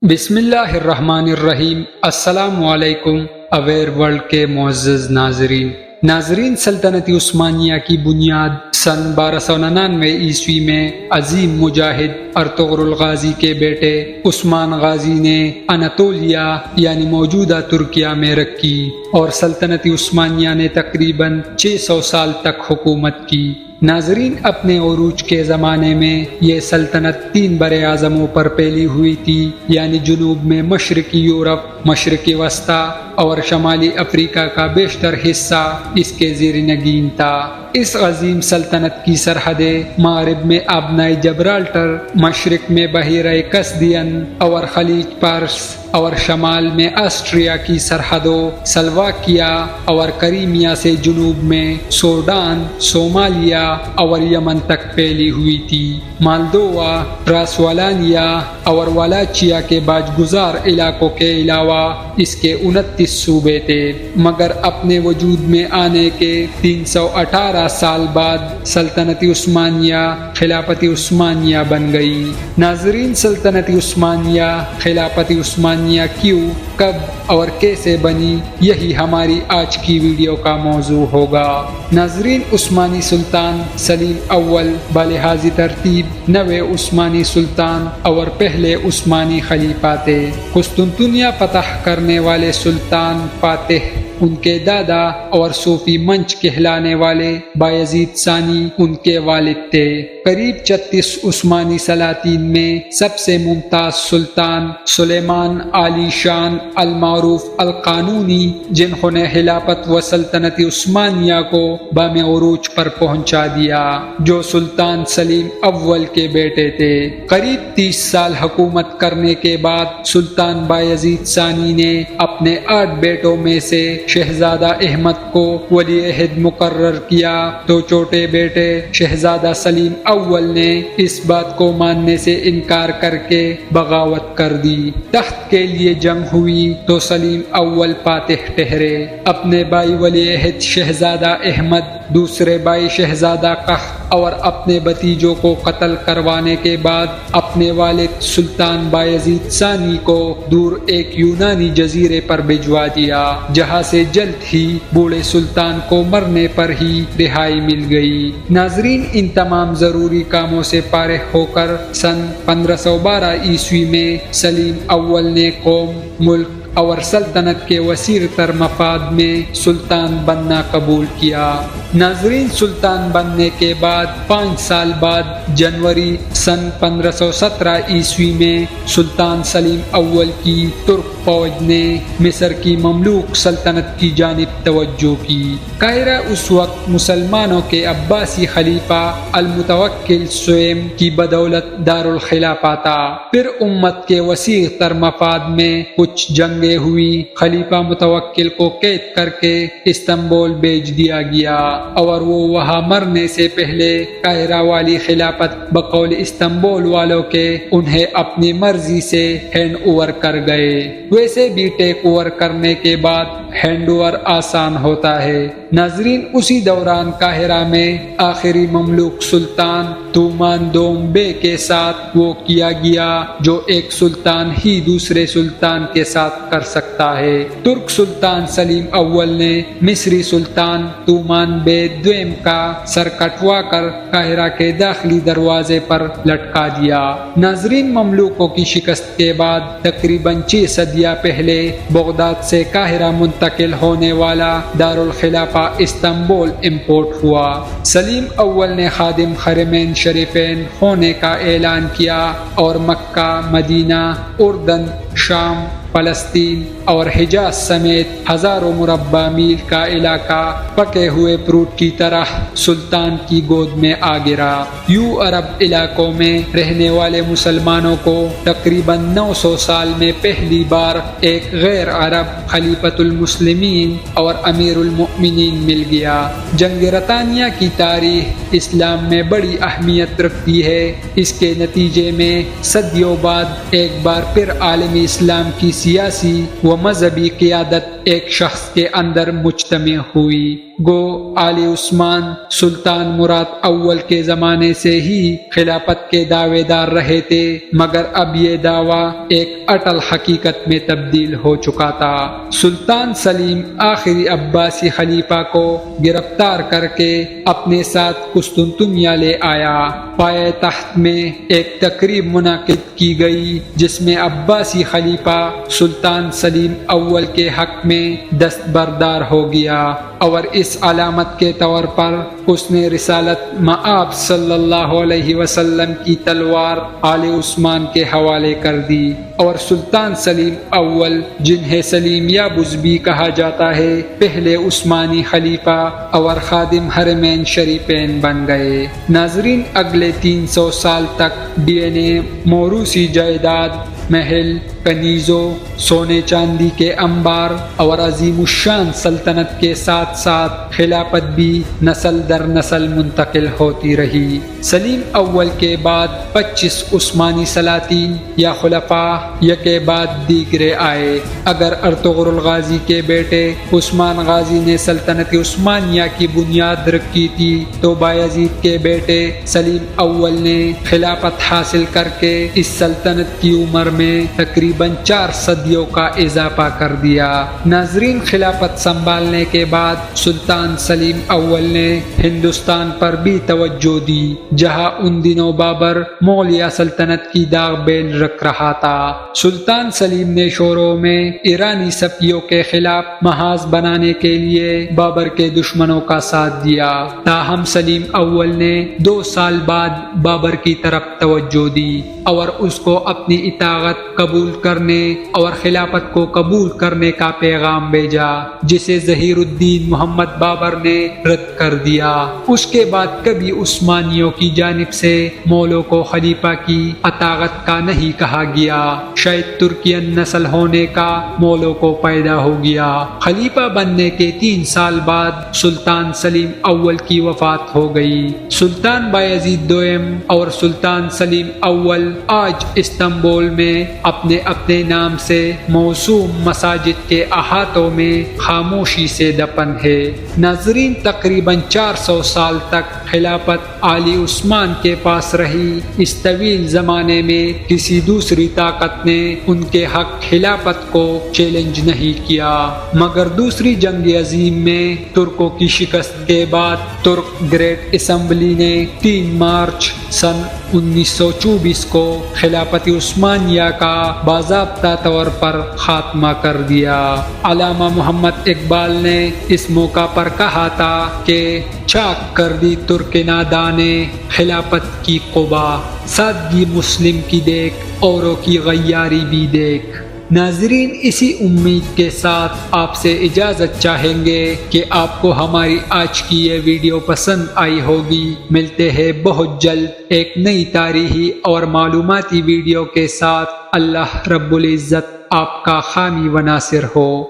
بسم اللہ الرحمن الرحیم۔ السلام علیکم اویئر ورلڈ کے معزز ناظرین، سلطنت عثمانیہ کی بنیاد سن 1299 عیسوی میں عظیم مجاہد ارطغرل غازی کے بیٹے عثمان غازی نے اناطولیہ یعنی موجودہ ترکیہ میں رکھی اور سلطنت عثمانیہ نے تقریباً 600 سال تک حکومت کی۔ ناظرین، اپنے عروج کے زمانے میں یہ سلطنت 3 بر اعظموں پر پھیلی ہوئی تھی، یعنی جنوب میں مشرقی یورپ، مشرقی وسطی اور شمالی افریقہ کا بیشتر حصہ اس کے زیر نگین تھا۔ اس عظیم سلطنت کی سرحدیں مغرب میں آبنائے جبرالٹر، مشرق میں بحیرہ کسپین اور خلیج فارس، اور شمال میں آسٹریا کی سرحدوں سلواکیہ اور کریمیا سے جنوب میں سوڈان، صومالیہ اور یمن تک پھیلی ہوئی تھی۔ مالدووا، ٹرانسوالانیا اور والاچیا کے باج گزار علاقوں کے علاوہ اس کے 29 صوبے تھے، مگر اپنے وجود میں آنے کے 318 سال بعد سلطنت عثمانیہ خلافت عثمانیہ بن گئی۔ ناظرین، سلطنت عثمانیہ خلافت عثمانیہ کیوں، کب اور کیسے بنی، یہی ہماری آج کی ویڈیو کا موضوع ہوگا۔ ناظرین، عثمانی سلطان سلیم اول بلحاظ ترتیب 9ویں عثمانی سلطان اور پہلے عثمانی خلیفہ تھے۔ قسطنطنیہ فتح کرنے والے سلطان فاتح ان کے دادا اور صوفی منچ کہلانے والے بایزید ثانی ان کے والد تھے۔ قریب 36 عثمانی سلاطین میں سب سے ممتاز سلطان سلیمان عالی شان المعروف القانونی، جنہوں نے خلافت و سلطنت عثمانیہ کو بام عروج پر پہنچا دیا، جو سلطان سلیم اول کے بیٹے تھے۔ قریب 30 سال حکومت کرنے کے بعد سلطان بایزید ثانی نے اپنے 8 بیٹوں میں سے شہزادہ احمد کو ولی عہد مقرر کیا، تو چھوٹے بیٹے شہزادہ سلیم اول نے اس بات کو ماننے سے انکار کر کے بغاوت کر دی۔ تخت کے لیے جنگ ہوئی تو سلیم اول فاتح ٹھہرے۔ اپنے بھائی ولی عہد شہزادہ احمد، دوسرے بھائی شہزادہ قحط اور اپنے بھتیجوں کو قتل کروانے کے بعد اپنے والد سلطان بایزید ثانی کو دور ایک یونانی جزیرے پر بھجوا دیا، جہاں سے جلد ہی بوڑھے سلطان کو مرنے پر ہی رہائی مل گئی۔ ناظرین، ان تمام ضروری کاموں سے فارغ ہو کر سن 1512 عیسوی میں سلیم اول نے قوم، ملک اور سلطنت کے وسیع تر مفاد میں سلطان بننا قبول کیا۔ ناظرین، سلطان بننے کے بعد 5 سال بعد جنوری سن 1517 عیسوی میں سلطان سلیم اول کی ترک فوج نے مصر کی مملوک سلطنت کی جانب توجہ کی۔ قاہرہ اس وقت مسلمانوں کے عباسی خلیفہ المتوکل سویم کی بدولت دارالخلافہ تھا۔ پھر امت کے وسیع تر مفاد میں کچھ جنگیں ہوئی، خلیفہ متوکل کو قید کر کے استنبول بھیج دیا گیا اور وہ وہاں مرنے سے پہلے قاہرہ والی خلافت بقول استنبول والوں کے انہیں اپنی مرضی سے ہینڈ اوور کر گئے۔ ویسے بھی ٹیک اوور کرنے کے بعد ہینڈ اوور آسان ہوتا ہے۔ ناظرین، اسی دوران قاہرہ میں آخری مملوک سلطان تومان دوم بے کے ساتھ وہ کیا گیا جو ایک سلطان ہی دوسرے سلطان کے ساتھ کر سکتا ہے۔ ترک سلطان سلیم اول نے مصری سلطان تومان بے دویم کا سر کٹوا کر قاہرہ کے داخلی دروازے پر لٹکا دیا۔ ناظرین، مملوکوں کی شکست کے بعد تقریباً 6 صدیاں پہلے بغداد سے قاہرہ منتقل ہونے والا دارالخلافہ استنبول امپورٹ ہوا۔ سلیم اول نے خادم حرمین شریفین ہونے کا اعلان کیا اور مکہ، مدینہ، اردن، شام، فلسطین اور حجاز سمیت ہزاروں مربع میل کا علاقہ پکے ہوئے فروٹ کی طرح سلطان کی گود میں آ گرا۔ یوں عرب علاقوں میں رہنے والے مسلمانوں کو تقریباً 900 سال میں پہلی بار ایک غیر عرب خلیفۃ المسلمین اور امیر المؤمنین مل گیا۔ جنگ رطانیہ کی تاریخ اسلام میں بڑی اہمیت رکھتی ہے۔ اس کے نتیجے میں صدیوں بعد ایک بار پھر عالم اسلام کی سیاسی و مذہبی قیادت ایک شخص کے اندر مجتمع ہوئی۔ گو آل عثمان سلطان مراد اول کے زمانے سے ہی خلافت کے دعوے دار رہے تھے، مگر اب یہ دعویٰ ایک اٹل حقیقت میں تبدیل ہو چکا تھا۔ سلطان سلیم آخری عباسی خلیفہ کو گرفتار کر کے اپنے ساتھ قسطنطنیہ لے آیا۔ پائے تخت میں ایک تقریب منعقد کی گئی جس میں عباسی خلیفہ سلطان سلیم اول کے حق میں دستبردار ہو گیا، اور اس علامت کے طور پر اس نے رسالت مآب صلی اللہ علیہ وسلم کی تلوار آل عثمان کے حوالے کر دی، اور سلطان سلیم اول، جنہیں سلیم یا بزبی کہا جاتا ہے، پہلے عثمانی خلیفہ اور خادم حرمین شریفین بن گئے۔ ناظرین، اگلے 300 سال تک ڈی این اے، موروثی جائیداد، محل، کنیزوں، سونے چاندی کے انبار اور عظیم الشان سلطنت کے ساتھ ساتھ خلافت بھی نسل در نسل منتقل ہوتی رہی۔ سلیم اول کے بعد 25 عثمانی سلاطین یا خلفاء یکے بعد دیگرے آئے۔ اگر ارطغرل غازی کے بیٹے عثمان غازی نے سلطنت عثمانیہ کی بنیاد رکھی تھی، تو بایزید کے بیٹے سلیم اول نے خلافت حاصل کر کے اس سلطنت کی عمر میں تقریباً 4 صدیوں کا اضافہ کر دیا۔ ناظرین، خلافت سنبھالنے کے بعد سلطان سلیم اول نے ہندوستان پر بھی توجہ دی، جہاں ان دنوں بابر مغلیہ سلطنت کی داغ بیل رکھ رہا تھا۔ سلطان سلیم نے شوروں میں ایرانی صفیوں کے خلاف محاذ بنانے کے لیے بابر کے دشمنوں کا ساتھ دیا، تاہم سلیم اول نے 2 سال بعد بابر کی طرف توجہ دی اور اس کو اپنی اطاعت قبول کرنے اور خلافت کو قبول کرنے کا پیغام بھیجا، جسے ظہیر الدین محمد بابر نے رد کر دیا۔ اس کے بعد کبھی عثمانیوں کی جانب سے مولوں کو خلیفہ کی اطاعت کا نہیں کہا گیا، شاید ترکین نسل ہونے کا مولوں کو پیدا ہو گیا۔ خلیفہ بننے کے 3 سال بعد سلطان سلیم اول کی وفات ہو گئی۔ سلطان بایزید دوئم اور سلطان سلیم اول آج استنبول میں اپنے اپنے نام سے موسوم مساجد کے احاطوں میں خاموشی سے دفن ہے۔ ناظرین، تقریباً 400 سال تک خلافت آل عثمان کے پاس رہی۔ اس طویل زمانے میں کسی دوسری طاقت نے ان کے حق خلافت کو چیلنج نہیں کیا، مگر دوسری جنگ عظیم میں ترکوں کی شکست کے بعد ترک گریٹ اسمبلی نے 3 مارچ سن 1924 کو خلافت عثمانیہ کا باضابطہ طور پر خاتمہ کر دیا۔ علامہ محمد اقبال نے اس موقع پر کہا تھا کہ چاک کر دی ترک نادان نے خلافت کی قبا، سادگی مسلم کی دیکھ، اوروں کی غیاری بھی دیکھ۔ ناظرین، اسی امید کے ساتھ آپ سے اجازت چاہیں گے کہ آپ کو ہماری آج کی یہ ویڈیو پسند آئی ہوگی۔ ملتے ہیں بہت جلد ایک نئی تاریخی اور معلوماتی ویڈیو کے ساتھ۔ اللہ رب العزت آپ کا حامی و ناصر ہو۔